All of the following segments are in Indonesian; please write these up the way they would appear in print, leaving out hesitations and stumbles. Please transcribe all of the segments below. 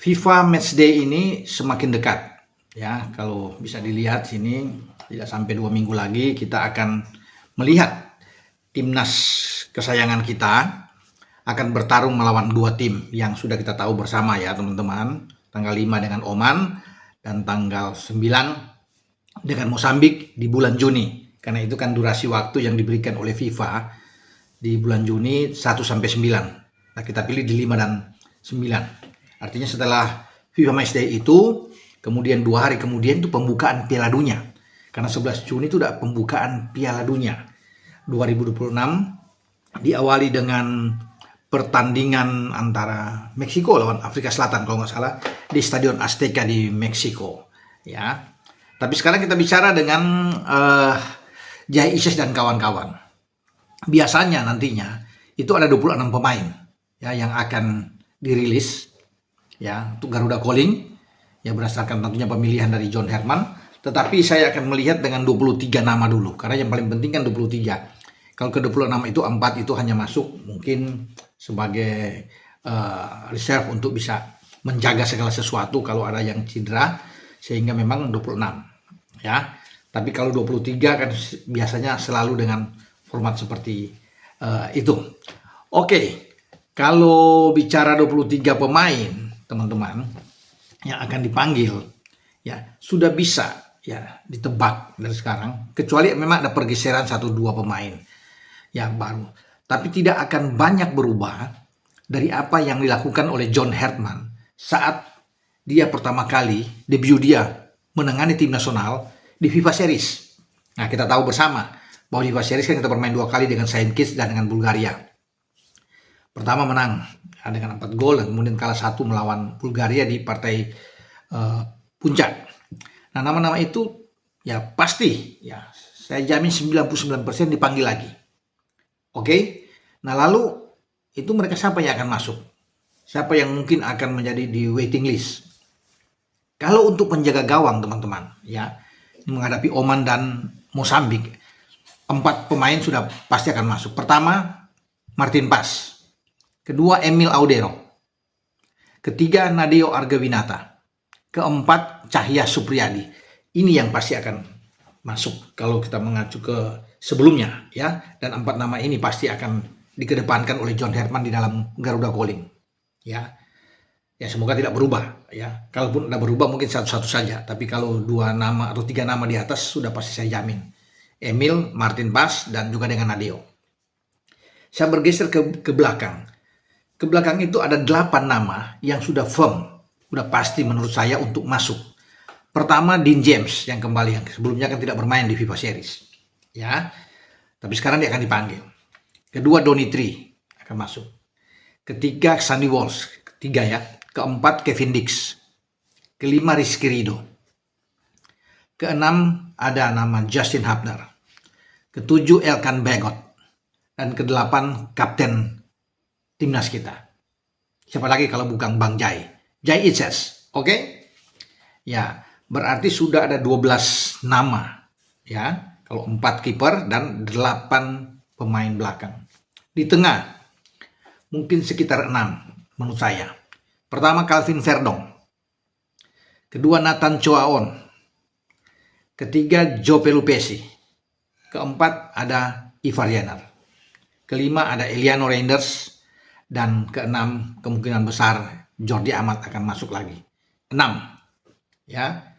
FIFA Matchday ini semakin dekat, ya. Kalau bisa dilihat sini, tidak sampai 2 minggu lagi kita akan melihat timnas kesayangan kita akan bertarung melawan 2 tim yang sudah kita tahu bersama, ya teman-teman. Tanggal 5 dengan Oman dan tanggal 9 dengan Mozambik di bulan Juni. Karena itu kan durasi waktu yang diberikan oleh FIFA di bulan Juni 1 sampai 9. Nah, kita pilih di 5 dan 9. Artinya setelah FIFA Matchday itu, kemudian 2 hari kemudian itu pembukaan Piala Dunia. Karena 11 Juni itu udah pembukaan Piala Dunia 2026, diawali dengan pertandingan antara Meksiko lawan Afrika Selatan kalau nggak salah di Stadion Azteca di Meksiko, ya. Tapi sekarang kita bicara dengan Jai Isyes dan kawan-kawan. Biasanya nantinya itu ada 26 pemain, ya, yang akan dirilis, ya, untuk Garuda Calling, ya, berdasarkan tentunya pemilihan dari John Herman. Tetapi saya akan melihat dengan 23 nama dulu, karena yang paling penting kan 23. Kalau ke 26 itu 4 itu hanya masuk mungkin sebagai reserve untuk bisa menjaga segala sesuatu kalau ada yang cedera, sehingga memang 26, ya. Tapi kalau 23 kan biasanya selalu dengan format seperti itu. Oke, kalau bicara 23 pemain, teman-teman, yang akan dipanggil, ya, sudah bisa, ya, ditebak dari sekarang, kecuali memang ada pergeseran 1-2 pemain yang baru. Tapi tidak akan banyak berubah dari apa yang dilakukan oleh John Herman saat dia pertama kali debut dia menangani tim nasional di FIFA Series. Nah, kita tahu bersama bahwa di FIFA Series kan kita bermain 2 kali dengan Saint Kitts dan dengan Bulgaria. Pertama menang dengan 4 gol dan kemudian kalah 1 melawan Bulgaria di partai puncak. Nah, nama-nama itu ya pasti, ya, saya jamin 99% dipanggil lagi. Oke? Nah, lalu itu mereka siapa yang akan masuk? Siapa yang mungkin akan menjadi di waiting list? Kalau untuk penjaga gawang, teman-teman, ya, menghadapi Oman dan Mozambik, 4 pemain sudah pasti akan masuk. Pertama, Martin Paz. Kedua, Emil Audero. Ketiga, Nadeo Argawinata. Keempat, Cahya Supriyadi. Ini yang pasti akan masuk kalau kita mengacu ke sebelumnya, ya. Dan 4 nama ini pasti akan dikedepankan oleh John Herman di dalam Garuda Calling, ya. Ya, semoga tidak berubah, ya. Kalaupun ada berubah mungkin satu-satu saja, tapi kalau 2 nama atau 3 nama di atas sudah pasti saya jamin. Emil, Martin Paz, dan juga dengan Nadeo. Saya bergeser ke belakang. Ke belakang itu ada 8 nama yang sudah firm, sudah pasti menurut saya untuk masuk. Pertama, Dean James yang kembali, yang sebelumnya kan tidak bermain di FIFA Series, ya. Tapi sekarang dia akan dipanggil. Kedua, Donny Tree akan masuk. Ketiga, Sandy Walsh. Ketiga, ya. Keempat, Kevin Dix. Kelima, Rizky Ridho. Keenam, ada nama Justin Hubner. Ketujuh, Elkan Bagot. Dan kedelapan, kapten timnas kita. Siapa lagi kalau bukan Bang Jai Isyes, oke? Ya, berarti sudah ada 12 nama, ya. Kalau 4 kiper dan 8 pemain belakang. Di tengah, mungkin sekitar 6 menurut saya. Pertama, Calvin Verdong. Kedua, Nathan Choaon. Ketiga, Joe Pelupesi. Keempat, ada Ivar Jenner. Kelima, ada Eliano Reinders. Dan keenam, kemungkinan besar Jordi Amat akan masuk lagi. 6, ya.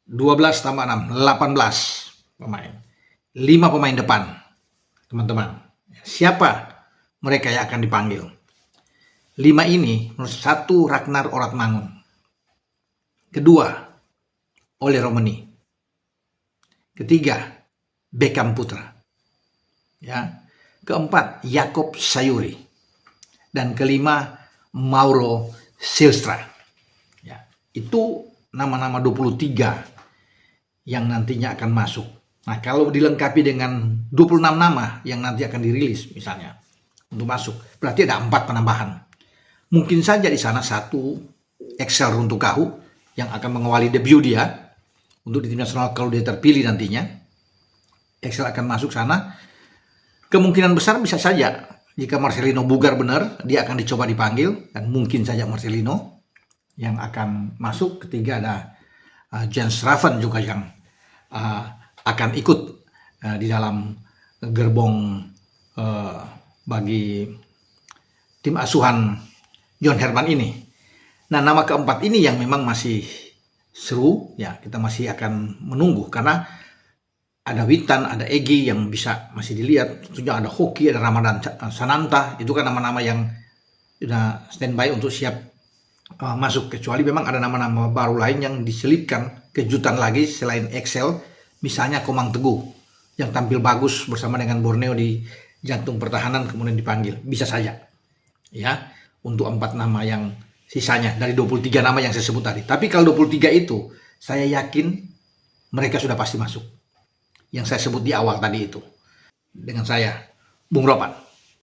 12 tambah 6, 18 pemain. 5 pemain depan, teman-teman. Siapa mereka yang akan dipanggil? 5 ini, menurut 1, Ragnar Oratmangun. Kedua, Ole Romani. Ketiga, Beckham Putra. Ya. Keempat, Jakob Sayuri. Dan kelima, Mauro Silstra. Ya. Itu nama-nama 23 yang nantinya akan masuk. Nah, kalau dilengkapi dengan 26 nama yang nanti akan dirilis misalnya untuk masuk, berarti ada 4 penambahan. Mungkin saja di sana 1 Excel Runtukahu yang akan mengawali debut dia untuk di tim nasional kalau dia terpilih nantinya. Excel akan masuk sana. Kemungkinan besar bisa saja jika Marcelino bugar benar, dia akan dicoba dipanggil, dan mungkin saja Marcelino. yang akan masuk. Ketiga ada Jens Raven juga yang akan ikut di dalam gerbong bagi tim asuhan John Herman ini. Nah, nama keempat ini yang memang masih seru ya, kita masih akan menunggu karena ada Witan, ada Egy yang bisa masih dilihat, tentunya ada Hoki, ada Ramadan Sananta, itu kan nama-nama yang sudah standby untuk siap masuk, kecuali memang ada nama-nama baru lain yang diselipkan kejutan lagi selain Excel, misalnya Komang Teguh yang tampil bagus bersama dengan Borneo di jantung pertahanan kemudian dipanggil, bisa saja ya untuk 4 nama yang sisanya dari 23 nama yang saya sebut tadi. Tapi kalau 23 itu saya yakin mereka sudah pasti masuk, yang saya sebut di awal tadi itu, dengan saya Bung Ropan.